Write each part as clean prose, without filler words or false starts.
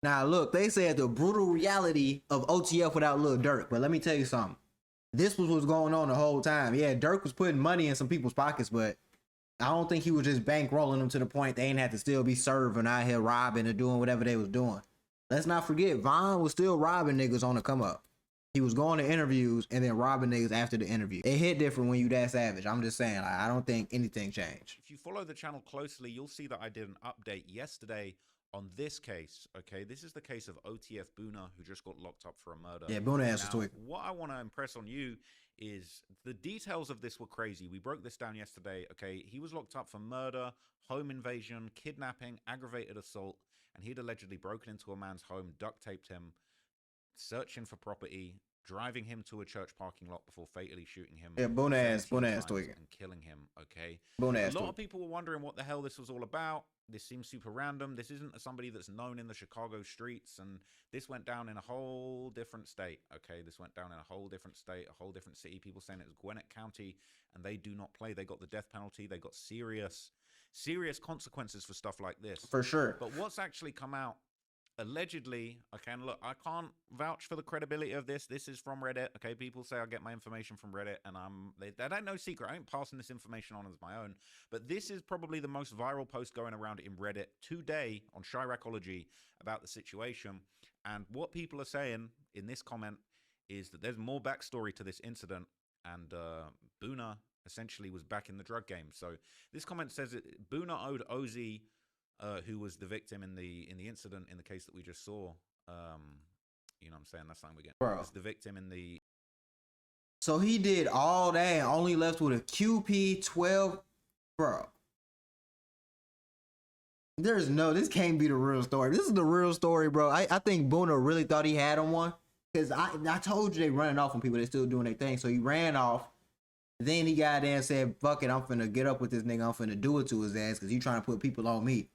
Now, look, they said the brutal reality of OTF without Lil Durk. But let me tell you something. This was what's going on the whole time. Yeah, Durk was putting money in some people's pockets, but I don't think he was just bankrolling them to the point they ain't had to still be serving out here robbing or doing whatever they was doing. Let's not forget, Vaughn was still robbing niggas on the come up. He was going to interviews and then robbing niggas after the interview. It hit different when you that savage. I'm just saying, I don't think anything changed. If you follow the channel closely, you'll see that I did an update yesterday on this case. Okay, this is the case of OTF Boona, who just got locked up for a murder. Yeah, Boona has to tweak. What I want to impress on you is the details of this were crazy. We broke this down yesterday. Okay, he was locked up for murder, home invasion, kidnapping, aggravated assault, and he'd allegedly broken into a man's home, duct taped him, searching for property, driving him to a church parking lot before fatally shooting him. Yeah, Boona ass tweaking. And killing him, okay? Boona ass A lot of people were wondering what the hell this was all about. This seems super random. This isn't somebody that's known in the Chicago streets, and this went down in a whole different state, okay? This went down in a whole different state, a whole different city. People saying it was Gwinnett County, and they do not play. They got the death penalty. They got serious consequences for stuff like this. For sure. But what's actually come out, allegedly, okay, and look, I can't vouch for the credibility of this. This is from Reddit, okay? People say I get my information from Reddit, and that ain't no secret. I ain't passing this information on as my own. But this is probably the most viral post going around in Reddit today on Chiracology about the situation. And what people are saying in this comment is that there's more backstory to this incident, and Boona essentially was back in the drug game. So this comment says that Boona owed Ozzy, who was the victim in the incident in the case that we just saw. You know what I'm saying? That's something we get. Was the victim in the... So he did all that and only left with a QP 12. Bro. This can't be the real story. This is the real story, bro. I think Boona really thought he had him one. Because I told you they running off on people. They still doing their thing. So he ran off. Then he got there and said, fuck it, I'm finna get up with this nigga. I'm finna do it to his ass because you trying to put people on me.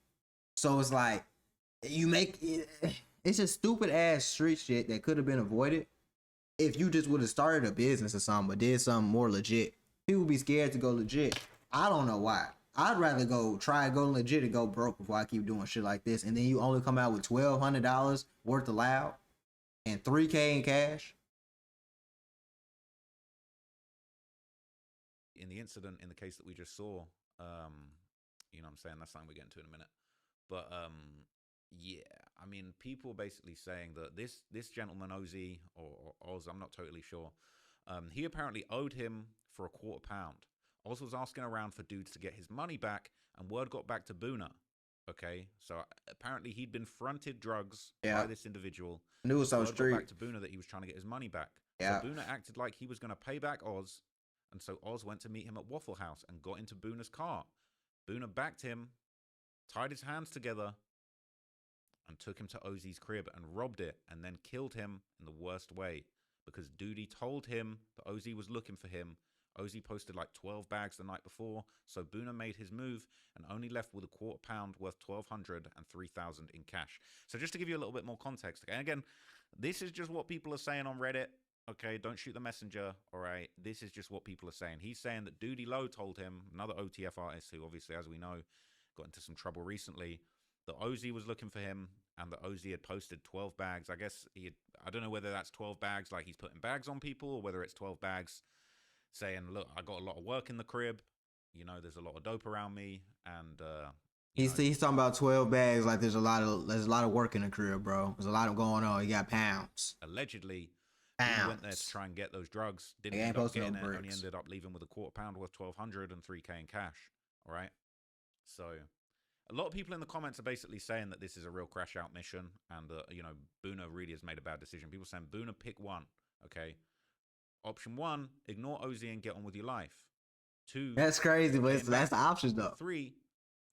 So it's like, it's just stupid ass street shit that could have been avoided if you just would have started a business or something, but did something more legit. People be scared to go legit. I don't know why. I'd rather go legit and go broke before I keep doing shit like this. And then you only come out with $1,200 worth of loud and $3K in cash. In the incident, in the case that we just saw, you know what I'm saying? That's something we'll get into in a minute. But yeah, I mean, people basically saying that this gentleman, Ozzy, or Oz, I'm not totally sure, he apparently owed him for £250. Oz was asking around for dudes to get his money back, and word got back to Boona. Okay, so apparently he'd been fronted drugs by this individual. Knew it was on street. Got back to Boona that he was trying to get his money back. Yeah. So Boona acted like he was going to pay back Oz, and so Oz went to meet him at Waffle House and got into Boona's car. Boona backed him, tied his hands together, and took him to Ozzy's crib and robbed it, and then killed him in the worst way because Doody told him that Ozzy was looking for him. Ozzy posted like 12 bags the night before, so Boona made his move and only left with £250 worth $1,200 and $3,000 in cash. So just to give you a little bit more context, okay, and again, this is just what people are saying on Reddit. Okay, don't shoot the messenger, all right? This is just what people are saying. He's saying that Doody Low told him, another OTF artist who obviously, as we know, got into some trouble recently, that Ozzy was looking for him and that Ozzy had posted 12 bags. I guess I don't know whether that's 12 bags like he's putting bags on people or whether it's 12 bags saying, look, I got a lot of work in the crib. You know, there's a lot of dope around me. And he's talking about 12 bags like there's a lot of work in the crib, bro. There's a lot of going on. You got pounds. Allegedly, he went there to try and get those drugs. Didn't end up getting it. Only ended up leaving with a £250 worth $1,200 and $3K in cash. All right. So a lot of people in the comments are basically saying that this is a real crash out mission, and you know, Boona really has made a bad decision. People saying, Boona, pick one. Okay. Option 1, ignore Ozzy and get on with your life. 2, that's crazy, but that's the options though. 3,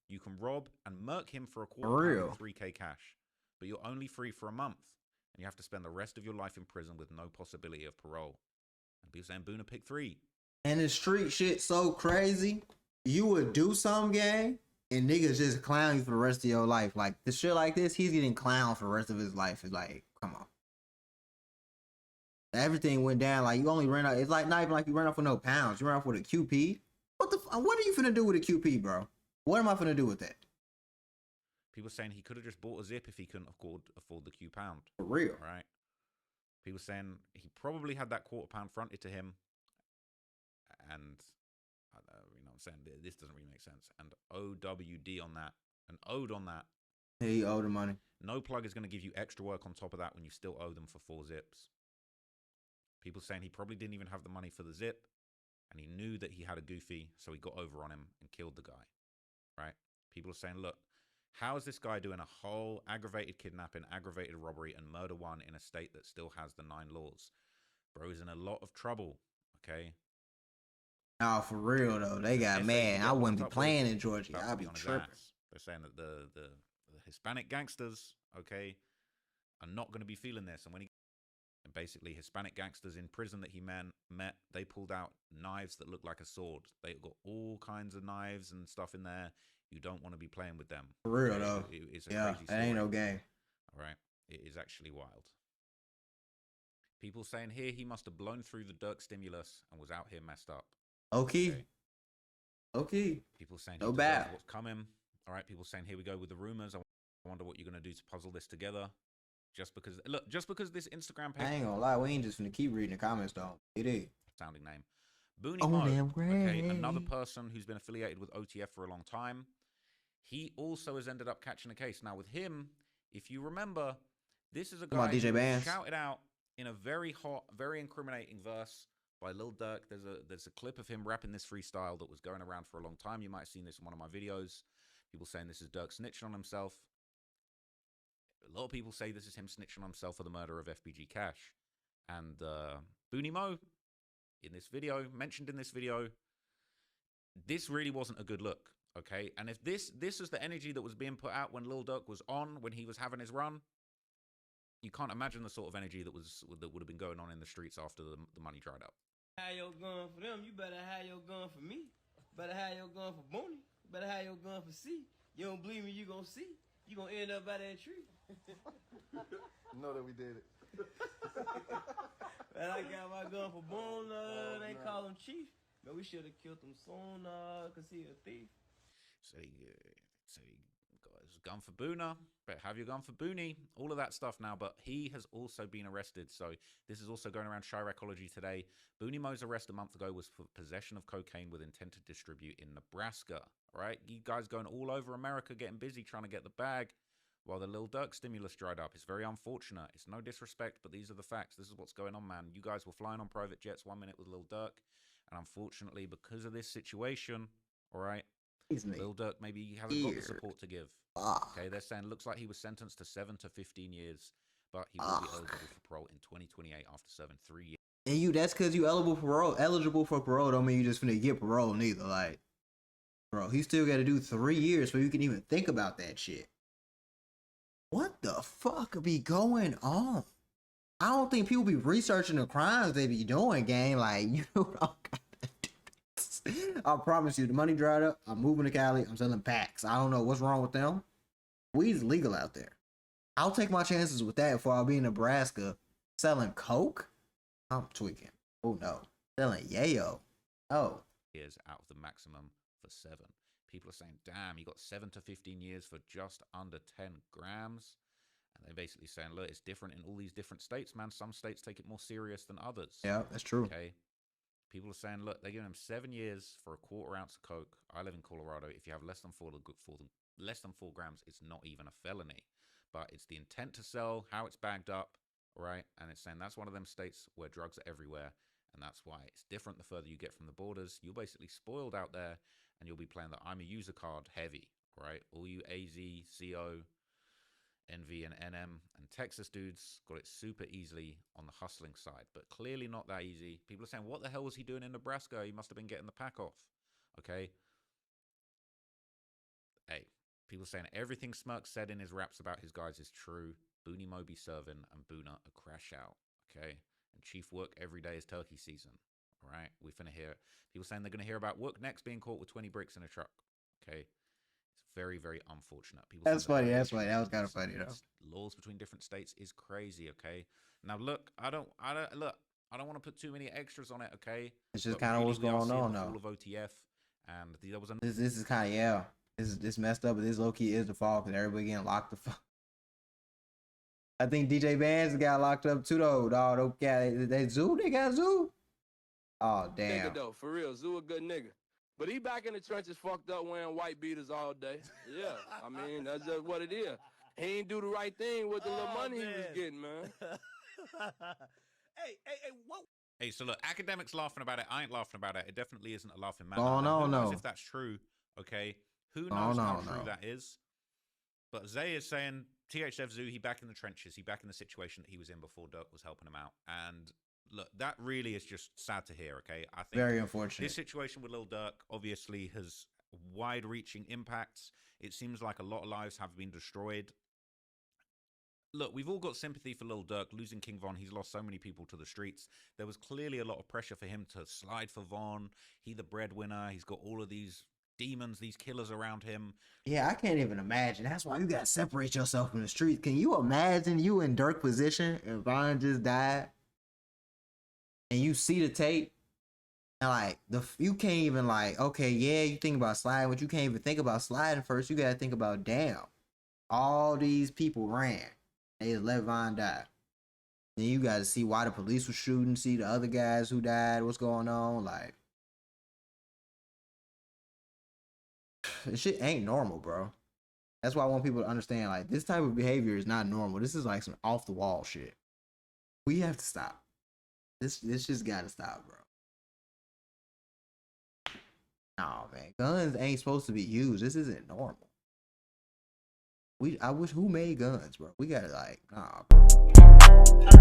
you can rob and murk him for £250 and $3K cash, but you're only free for a month, and you have to spend the rest of your life in prison with no possibility of parole. And people saying, Boona, pick 3. And the street shit so crazy, you would do some gang, and niggas just clown you for the rest of your life. Like, the shit like this, he's getting clowned for the rest of his life. It's like, come on. Everything went down. Like, you only ran out. It's like not even like you ran off with no pounds. You ran off with a QP. What are you finna do with a QP, bro? What am I finna do with that? People saying he could have just bought a zip if he couldn't afford the Q pound. For real. Right? People saying he probably had that £1/4 fronted to him, and you know what I'm saying, this doesn't really make sense. And OWD on that, and owed on that. Yeah, he owed the money. No plug is going to give you extra work on top of that when you still owe them for 4 zips. People saying he probably didn't even have the money for the zip, and he knew that he had a goofy, so he got over on him and killed the guy. Right? People are saying, look, how is this guy doing a whole aggravated kidnapping, aggravated robbery, and murder one in a state that still has the 9 laws? Bro is in a lot of trouble, okay? Oh, for real, though. They got mad. I wouldn't be playing in Georgia. I'd be tripping. They're saying that the Hispanic gangsters, okay, are not going to be feeling this. And when basically Hispanic gangsters in prison that he met, they pulled out knives that looked like a sword. They got all kinds of knives and stuff in there. You don't want to be playing with them. For real, though. It's a crazy story. It ain't no game. All right. It is actually wild. People saying here he must have blown through the Durk stimulus and was out here messed up. Okay. People saying no bad. What's coming. All right. People saying here we go with the rumors. I wonder what you're going to do to puzzle this together. Just because this Instagram page. I ain't gonna lie, we ain't just gonna keep reading the comments though. It is. Sounding name. Booney Mo. Okay, another person who's been affiliated with OTF for a long time. He also has ended up catching a case. Now with him, if you remember, this is a guy who shouted out in a very hot, very incriminating verse by Lil Durk. There's a clip of him rapping this freestyle that was going around for a long time. You might have seen this in one of my videos. People saying this is Durk snitching on himself. A lot of people say this is him snitching on himself for the murder of FBG Cash. And Booney Mo, mentioned in this video, this really wasn't a good look, okay? And if this is the energy that was being put out when Lil Durk was on, when he was having his run, you can't imagine the sort of energy that would have been going on in the streets after the money dried up. Have your gun for them, you better have your gun for me. Better have your gun for Booney. Better have your gun for C. You don't believe me, you gonna see. You gonna end up by that tree. Know that we did it. And I got my gun for Boone, they call him Chief. Man, we should have killed him soon, cause he a thief. So he got his gun for Boona, but have your gun for Booney, all of that stuff now. But he has also been arrested. So this is also going around Chiracology today. Booney Mo's arrest a month ago was for possession of cocaine with intent to distribute in Nebraska. All right, you guys going all over America getting busy trying to get the bag while the Lil Durk stimulus dried up. It's very unfortunate. It's no disrespect, but these are the facts. This is what's going on, man. You guys were flying on private jets 1 minute with Lil Durk, and unfortunately, because of this situation, all right, Lil Durk maybe hasn't got the support to give. Okay, they're saying looks like he was sentenced to 7 to 15 years, but he will be eligible for parole in 2028 after serving 3 years. And that's because you eligible for parole don't mean you just finna get parole neither. Like, bro, he still got to do 3 years so you can even think about that shit. What the fuck be going on? I don't think people be researching the crimes they be doing, gang. Like, you know what I gotta do this. I promise you, the money dried up. I'm moving to Cali. I'm selling packs. I don't know what's wrong with them. Weed's legal out there. I'll take my chances with that before I'll be in Nebraska selling coke. I'm tweaking. Oh no. Selling yayo. Oh. Years out of the maximum for 7. People are saying, damn, you got 7 to 15 years for just under 10 grams. And they're basically saying, look, it's different in all these different states, man. Some states take it more serious than others. Yeah, that's true. Okay. People are saying, look, they're giving him 7 years for a 1/4 ounce of coke. I live in Colorado. If you have less than 4 grams, it's not even a felony. But it's the intent to sell, how it's bagged up, right? And it's saying that's one of them states where drugs are everywhere. And that's why it's different the further you get from the borders. You're basically spoiled out there, and you'll be playing the I'm a user card heavy, right? All you AZ, CO, NV, and NM, and Texas dudes got it super easily on the hustling side, but clearly not that easy. People are saying, what the hell was he doing in Nebraska? He must have been getting the pack off, okay? Hey, people are saying everything Smirk said in his raps about his guys is true. Booney Mo be serving, and Boona a crash out, okay? And Chief work every day is turkey season. All right, we're finna hear people saying they're gonna hear about Wook next being caught with 20 bricks in a truck. Okay, it's very, very unfortunate. People. That's funny. That's funny. That was kind of funny though. Laws between different states is crazy. Okay, now look, I don't want to put too many extras on it. Okay, it's just kind of what's going on now. All of OTF, and there was this is kind of It's messed up, but this low key is the fault because everybody getting locked the fuck. I think DJ Vance got locked up too though, dog. Okay, they Zoo, they got Zoo. Oh damn. Nigga though, for real, Zoo a good nigga. But he back in the trenches fucked up wearing white beaters all day. Yeah, I mean, that's just what it is. He ain't do the right thing with the little money he was getting, man. Hey, what? Hey, so look, academics laughing about it. I ain't laughing about it. It definitely isn't a laughing matter. Oh, no, Who knows no. if that's true, okay? Who Oh, knows no, how true no. that is? But Zay is saying, THF Zoo, he back in the trenches. He back in the situation that he was in before Durk was helping him out. And look, that really is just sad to hear, okay? I think Very unfortunate. this situation with Lil Durk obviously has wide-reaching impacts. It seems like a lot of lives have been destroyed. Look, we've all got sympathy for Lil Durk. Losing King Von, he's lost so many people to the streets. There was clearly a lot of pressure for him to slide for Von. He the breadwinner. He's got all of these demons, these killers around him. Yeah, I can't even imagine. That's why you gotta separate yourself from the streets. Can you imagine you in Durk position if Von just died and you see the tape and like you can't even like, okay, yeah, you think about sliding, but you can't even think about sliding first. You gotta think about, damn, all these people ran. They just let Von die. Then you gotta see why the police was shooting, see the other guys who died, what's going on, like. This shit ain't normal, bro. That's why I want people to understand, like, this type of behavior is not normal. This is like some off the wall shit. We have to stop. This just gotta stop, bro. Nah, man. Guns ain't supposed to be used. This isn't normal. I wish, who made guns, bro? We gotta like, nah, bro.